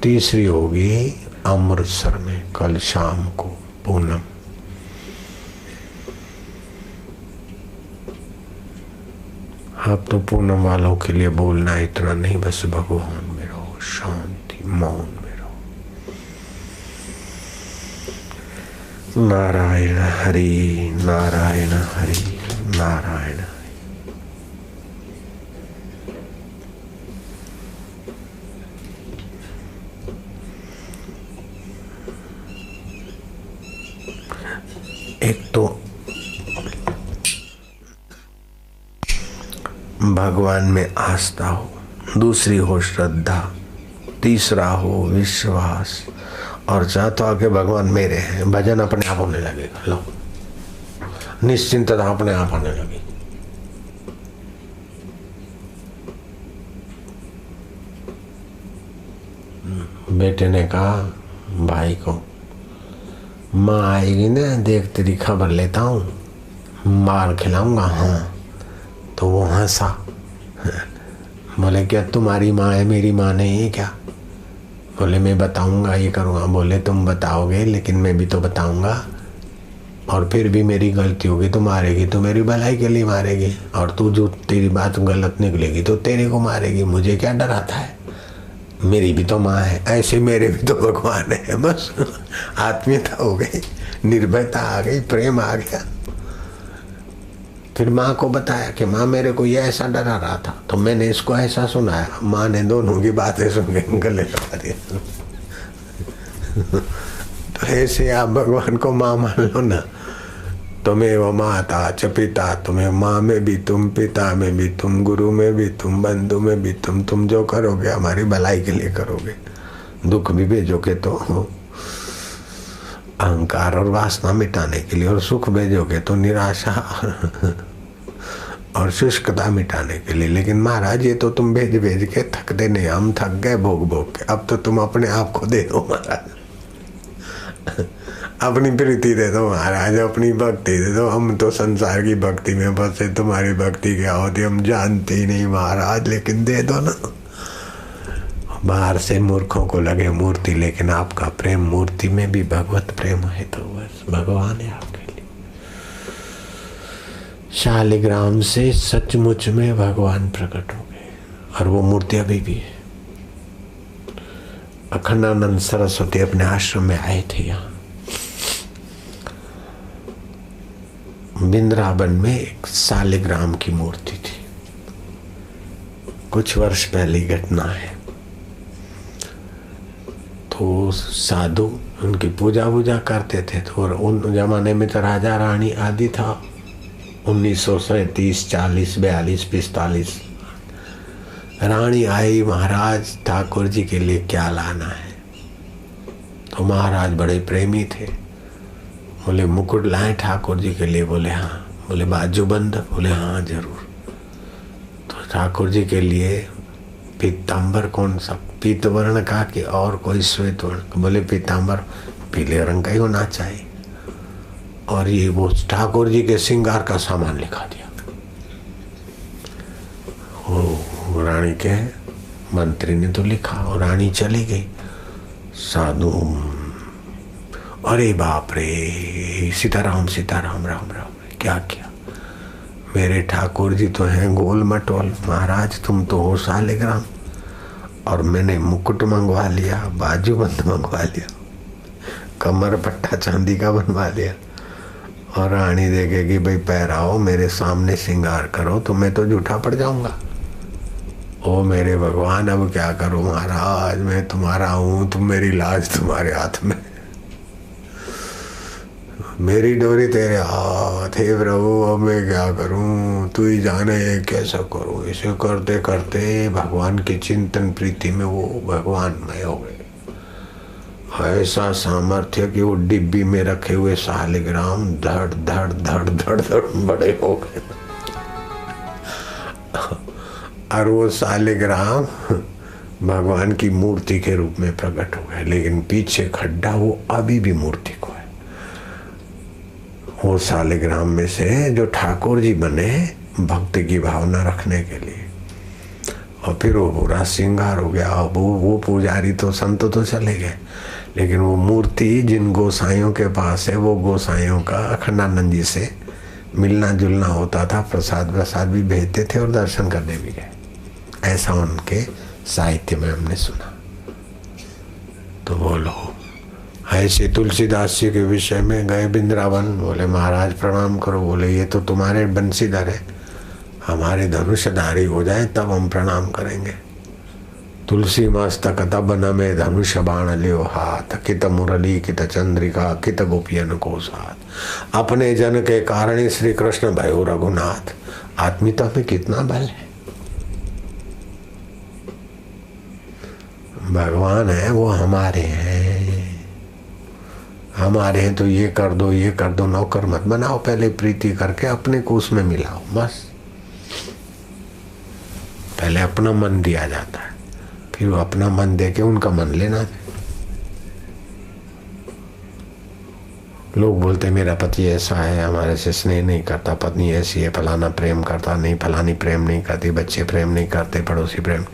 तीसरी होगी अमृतसर में कल शाम को पूनम। अब तो पूनम वालों के लिए बोलना इतना नहीं, बस भगवान में रहो, शांति मौन में रहो। नारायण हरि नारायण हरि नारायण हरि। एक तो भगवान में आस्था हो, दूसरी हो श्रद्धा, तीसरा हो विश्वास, और चाहता हो कि भगवान मेरे हैं, भजन अपने आप होने लगेगा। लो, निश्चिंतता अपने आप होने लगी। बेटे ने कहा भाई को, माँ आएगी ना, देख तेरी खबर लेता हूँ, मार खिलाऊंगा। हाँ, तो वो हंसा। बोले क्या तुम्हारी माँ है, मेरी माँ नहीं है क्या? बोले मैं बताऊंगा, ये करूँगा। बोले तुम बताओगे लेकिन मैं भी तो बताऊंगा, और फिर भी मेरी गलती होगी तो मारेगी, तो मेरी भलाई के लिए मारेगी, और तू जो तेरी बात गलत निकलेगी तो तेरे को मारेगी। मुझे क्या डर आता है, मेरी भी तो माँ है, ऐसे मेरे भी तो भगवान है। बस आत्मीयता हो गई, निर्भयता आ गई, प्रेम आ गया। फिर माँ को बताया कि माँ मेरे को ये ऐसा डरा रहा था, तो मैंने इसको ऐसा सुनाया। माँ ने दोनों की बातें सुन के गले लगा दिया। तो ऐसे आप भगवान को माँ मान लो ना। तुम्हें वो माता च पिता, तुम्हें माँ में भी तुम, पिता में भी तुम, गुरु में भी तुम, बंधु में भी तुम जो करोगे हमारी भलाई के लिए करोगे। दुख भी भेजोगे तो अहंकार और वासना मिटाने के लिए, और सुख भेजोगे तो निराशा और शुष्कता मिटाने के लिए। लेकिन महाराज ये तो तुम भेज भेज के थकते नहीं, हम थक गए भोग भोग के। अब तो तुम अपने आप को दे दो महाराज, अपनी प्रीति दे दो महाराज, अपनी भक्ति दे दो। हम तो संसार की भक्ति में बसे, तुम्हारी भक्ति क्या होती हम जानते ही नहीं महाराज, लेकिन दे दो ना। बाहर से मूर्खों को लगे मूर्ति, लेकिन आपका प्रेम मूर्ति में भी भगवत प्रेम है, तो बस भगवान है आपके लिए। शालिग्राम से सचमुच में भगवान प्रकट हो गए, और वो मूर्ति अभी भी है। अखंडानंद सरस्वती अपने आश्रम में आए थे। यहाँ वृंदावन में एक शालिग्राम की मूर्ति थी। कुछ वर्ष पहले घटना है। तो साधु उनकी पूजा वूजा करते थे, तो उन जमाने में तो राजा रानी आदि था। 1937, 40, 42, 45 रानी आई, महाराज ठाकुर जी के लिए क्या लाना है? तो महाराज बड़े प्रेमी थे, बोले मुकुट लाए ठाकुर जी के लिए? बोले हाँ। बोले बाजूबंद? बोले हाँ जरूर। तो ठाकुर जी के लिए पीताम्बर कौन सा, पीत वर्ण का कि और कोई श्वेत वर्ण? बोले पीताम्बर पीले रंग का ही होना चाहिए। और ये वो ठाकुर जी के श्रृंगार का सामान लिखा दिया। ओ रानी के मंत्री ने तो लिखा, और रानी चली गई। साधु अरे बाप रे, सीताराम सीताराम, राम राम, क्या किया? मेरे ठाकुर जी तो हैं गोल मटोल, महाराज तुम तो हो शालिग्राम, और मैंने मुकुट मंगवा लिया, बाजूबंद मंगवा लिया, कमर पट्टा चांदी का बनवा लिया, और रानी देखेगी भाई पहराओ, मेरे सामने श्रृंगार करो, तो मैं तो झूठा पड़ जाऊंगा। ओ मेरे भगवान, अब क्या करूं महाराज, मैं तुम्हारा हूं, तुम मेरी लाज तुम्हारे हाथ में, मेरी डोरी तेरे हाथ है प्रभु, अब मैं क्या करूं, तू ही जाने कैसा करूं। इसे करते करते भगवान की चिंतन प्रीति में वो भगवानमय हो गए। ऐसा सामर्थ्य कि वो डिब्बी में रखे हुए शालिग्राम धड़ धड़ धड़ धड़ धड़ बड़े हो गए। और वो शालिग्राम भगवान की मूर्ति के रूप में प्रकट हो गए, लेकिन पीछे खड्डा वो अभी भी मूर्ति को है। वो शालिग्राम में से जो ठाकुर जी बने भक्ति की भावना रखने के लिए, और फिर वो पूरा श्रृंगार हो गया। और वो पुजारी तो संत तो चले गए, लेकिन वो मूर्ति जिन गोसाइयों के पास है वो गोसाइयों का अखंडानंद जी से मिलना जुलना होता था, प्रसाद प्रसाद भी भेजते थे और दर्शन करने भी गए। ऐसा उनके साहित्य में हमने सुना। तो बोलो, ऐसे तुलसीदास जी के विषय में गए वृंदावन, बोले महाराज प्रणाम करो। बोले ये तो तुम्हारे बंसीधर है, हमारे धनुषधारी हो जाए तब हम प्रणाम करेंगे। तुलसी मस्तक तब न में धनुष बाण लियो हाथ, कित मुरली कित चंद्रिका कित गोपियन को साथ, अपने जन के कारण श्री कृष्ण भयो रघुनाथ। आत्मीयता में कितना बल है। भगवान है वो हमारे हैं, हमारे हैं तो ये कर दो ये कर दो, नौकर मत बनाओ, पहले प्रीति करके अपने को उसमें मिलाओ बस। पहले अपना मन दिया जाता है, फिर वो अपना मन दे के उनका मन लेना। लोग बोलते मेरा पति ऐसा है, हमारे से स्नेह नहीं करता, पत्नी ऐसी है, फलाना प्रेम करता नहीं, फलानी प्रेम नहीं करती, बच्चे प्रेम नहीं करते, पड़ोसी प्रेम।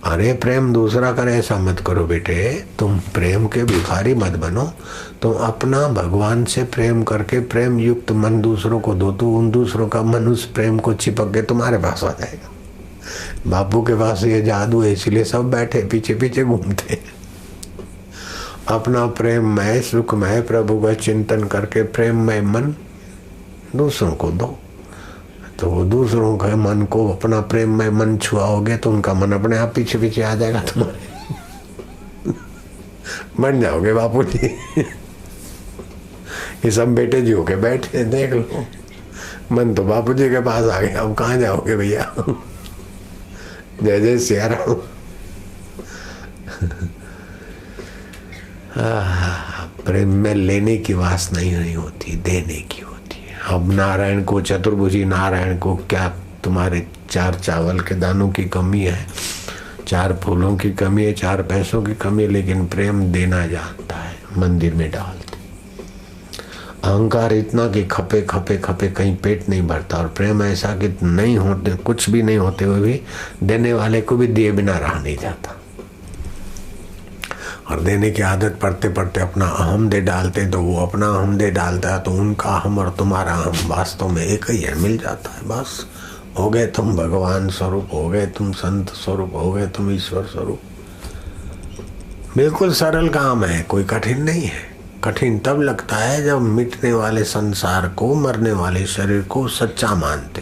अरे प्रेम दूसरा करे ऐसा मत करो बेटे, तुम प्रेम के भिखारी मत बनो। तुम अपना भगवान से प्रेम करके प्रेम युक्त मन दूसरों को दो, तो उन दूसरों का मन उस प्रेम को चिपक के तुम्हारे पास आ जाएगा। बापू के पास ये जादू है, इसलिए सब बैठे पीछे पीछे घूमते। अपना प्रेममय सुखमय प्रभु का चिंतन करके प्रेममय मन दूसरों को दो, तो वो दूसरों के मन को अपना प्रेममय मन छुआओगे तो उनका मन अपने आप पीछे पीछे आ जाएगा तुम्हारे। बन जाओगे बापू जी। ये सब बेटे जी होके बैठे, देख लो मन तो बापू जी के पास आ गया, अब कहाँ जाओगे भैया। जय जय सिया राम। प्रेम में लेने की वासना ही नहीं होती, देने की होती है। अब नारायण को, चतुर्भुजी नारायण को क्या तुम्हारे 4 चावल के दानों की कमी है, 4 फूलों की कमी है, 4 पैसों की कमी है, लेकिन प्रेम देना जानता है, मंदिर में डालते। अहंकार इतना कि खपे खपे खपे कहीं पेट नहीं भरता, और प्रेम ऐसा कि नहीं होते, कुछ भी नहीं होते हुए भी देने वाले को भी दिए बिना रहा नहीं जाता। और देने की आदत पड़ते पड़ते अपना अहम दे डालते, तो वो अपना अहम दे डालता है, तो उनका अहम और तुम्हारा अहम वास्तव में एक ही है, मिल जाता है। बस हो गए तुम भगवान स्वरूप, हो गए तुम संत स्वरूप, हो गए तुम ईश्वर स्वरूप। बिल्कुल सरल काम है, कोई कठिन नहीं है। कठिन तब लगता है जब मिटने वाले संसार को, मरने वाले शरीर को सच्चा मानते,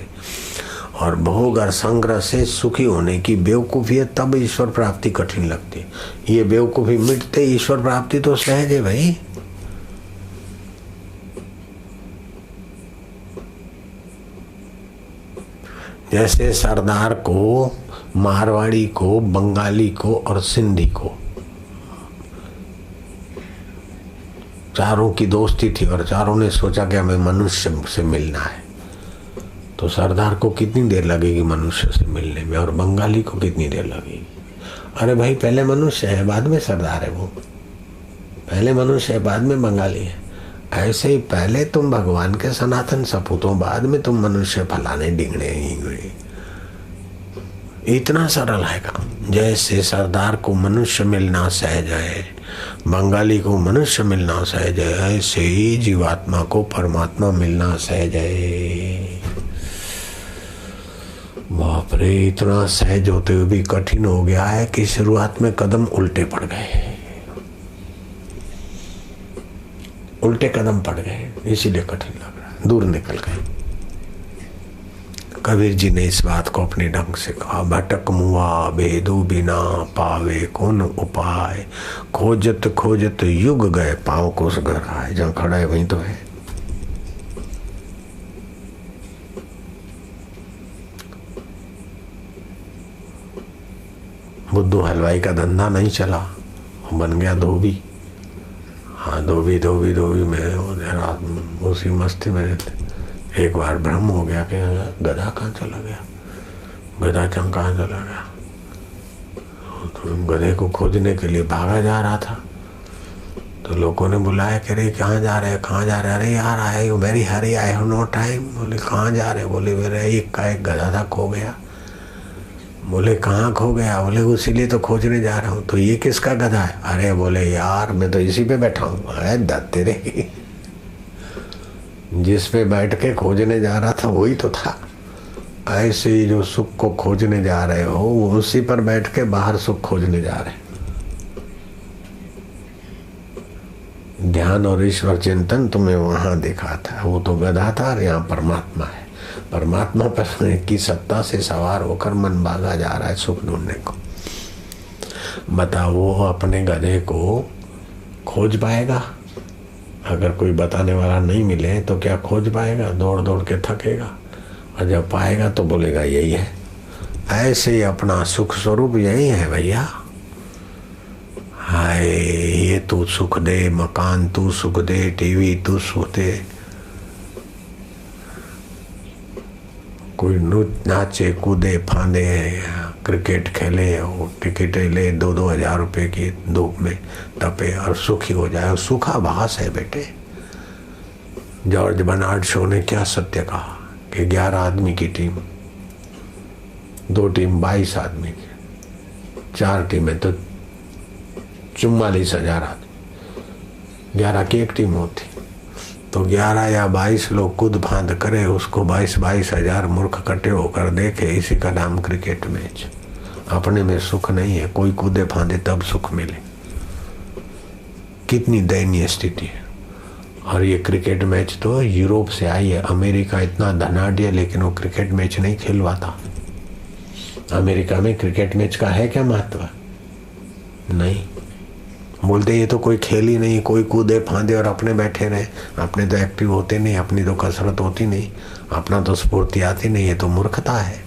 और भोग और संग्रह से सुखी होने की बेवकूफ़ी है, तब ईश्वर प्राप्ति कठिन लगती। ये बेवकूफ़ी मिटते ईश्वर प्राप्ति तो सहज है भाई। जैसे सरदार को, मारवाड़ी को, बंगाली को और सिंधी को, चारों की दोस्ती थी और चारों ने सोचा कि हमें मनुष्य से मिलना है, तो सरदार को कितनी देर लगेगी मनुष्य से मिलने में, और बंगाली को कितनी देर लगेगी। अरे भाई पहले मनुष्य है बाद में सरदार है, वो पहले मनुष्य है बाद में बंगाली है। ऐसे ही पहले तुम भगवान के सनातन सपूत हो, बाद में तुम मनुष्य फलाने डिंगड़े हिंगड़े। इतना सरल है काम। जैसे सरदार को मनुष्य मिलना सहज है, बंगाली को मनुष्य मिलना सहज है, ऐसे ही जीवात्मा को परमात्मा मिलना सहज है। बाप रे, इतना सहज होते हुए भी कठिन हो गया है कि शुरुआत में कदम उल्टे पड़ गए, उल्टे कदम पड़ गए, इसीलिए कठिन लग रहा है। दूर निकल गए। कबीर जी ने इस बात को अपने ढंग से कहा, भटक मुआ भेदू बिना पावे कौन उपाय, खोजत खोजत युग गए पाँव को उस घर आए। जहाँ खड़ा है वहीं तो है। बुद्धू हलवाई का धंधा नहीं चला, बन गया धोबी। हाँ, धोबी धोबी धोबी में रात उसी मस्ती में रहते। एक बार भ्रम हो गया कि गधा कहाँ चला गया, गधा चंग कहाँ चला गया। तो गधे को खोजने के लिए भागा जा रहा था, तो लोगों ने बुलाया कि अरे कहाँ जा रहे हैं, कहाँ जा रहे हैं। अरे यार I you very hurry, I have no time. बोले कहाँ जा रहे? बोले मेरा एक का एक गधा था, खो गया। बोले कहाँ खो गया? बोले उसीलिए तो खोजने जा रहा हूँ। तो ये किसका गधा है? अरे बोले यार मैं तो इसी पे बैठा हूँ। अरे दत्त तेरे, जिस पे बैठ के खोजने जा रहा था वही तो था। ऐसे ही जो सुख को खोजने जा रहे हो वो उसी पर बैठ के बाहर सुख खोजने जा रहे। ध्यान और ईश्वर चिंतन तुम्हें वहां देखा था, वो तो गधा था और यहाँ परमात्मा है। परमात्मा पर की सत्ता से सवार होकर मन भागा जा रहा है सुख ढूंढने को। बताओ वो अपने गधे को खोज पाएगा? अगर कोई बताने वाला नहीं मिले तो क्या खोज पाएगा? दौड़ दौड़ के थकेगा, और जब पाएगा तो बोलेगा यही है। ऐसे ही अपना सुख स्वरूप यही है भैया। हाय ये तू सुख दे, मकान तू सुख दे, टीवी तू सुख दे, कोई नाचे कूदे फांदे, क्रिकेट खेले और टिकट ले 2-2 हज़ार रुपए की धूप में तपे और सुखी हो जाए। सुखाभास है बेटे। जॉर्ज बर्नार्ड शो ने क्या सत्य कहा कि 11 आदमी की टीम, 2 टीम 22 आदमी की, 4 टीमें तो 44,000 आदमी, 11 की एक टीम होती तो 11 या 22 लोग कूद फांद करे, उसको 22 हज़ार मूर्ख इकट्ठे होकर देखे। इसी का नाम क्रिकेट मैच। अपने में सुख नहीं है, कोई कूदे फांदे तब सुख मिले। कितनी दयनीय स्थिति है। और ये क्रिकेट मैच तो यूरोप से आई है। अमेरिका इतना धनाढ्य है लेकिन वो क्रिकेट मैच नहीं खेलवाता। अमेरिका में क्रिकेट मैच का है क्या महत्व? नहीं। बोलते ये तो कोई खेल ही नहीं, कोई कूदे फांदे और अपने बैठे रहे। अपने तो एक्टिव होते नहीं, अपनी तो कसरत होती नहीं, अपना तो स्फूर्ति आती नहीं। ये तो मूर्खता है।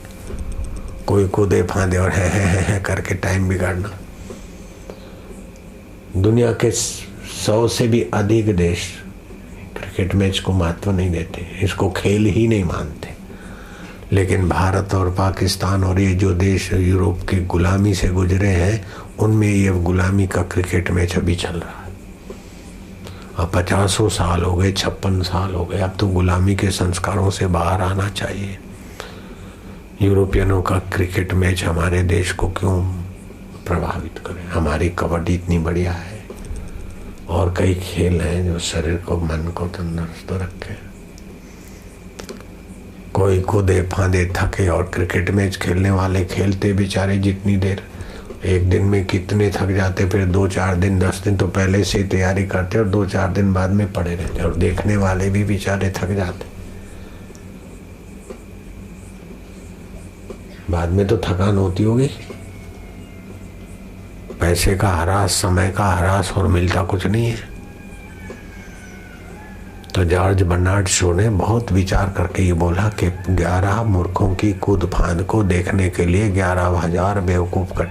कोई कूदे फांदे और है करके टाइम बिगाड़ना। दुनिया के 100 से भी अधिक देश क्रिकेट मैच को महत्व नहीं देते, इसको खेल ही नहीं मानते। लेकिन भारत और पाकिस्तान और ये जो देश यूरोप की गुलामी से गुजरे हैं उनमें ये गुलामी का क्रिकेट मैच अभी चल रहा है। अब 50 साल हो गए, 56 साल हो गए। अब तो गुलामी के संस्कारों से बाहर आना चाहिए। यूरोपियनों का क्रिकेट मैच हमारे देश को क्यों प्रभावित करे? हमारी कबड्डी इतनी बढ़िया है और कई खेल हैं जो शरीर को मन को तंदुरुस्त रखे। कोई कूदे फांदे थके और क्रिकेट मैच खेलने वाले खेलते बेचारे जितनी देर, एक दिन में कितने थक जाते, फिर 2-4 दिन 10 दिन तो पहले से ही तैयारी करते और 2-4 दिन बाद में पड़े रहते, और देखने वाले भी बेचारे थक जाते। बाद में तो थकान होती होगी। पैसे का हरास, समय का हरास और मिलता कुछ नहीं है। तो जॉर्ज बर्नार्ड शो ने बहुत विचार करके ये बोला कि 11 मूर्खों की कूद फांद को देखने के लिए 11,000 बेवकूफ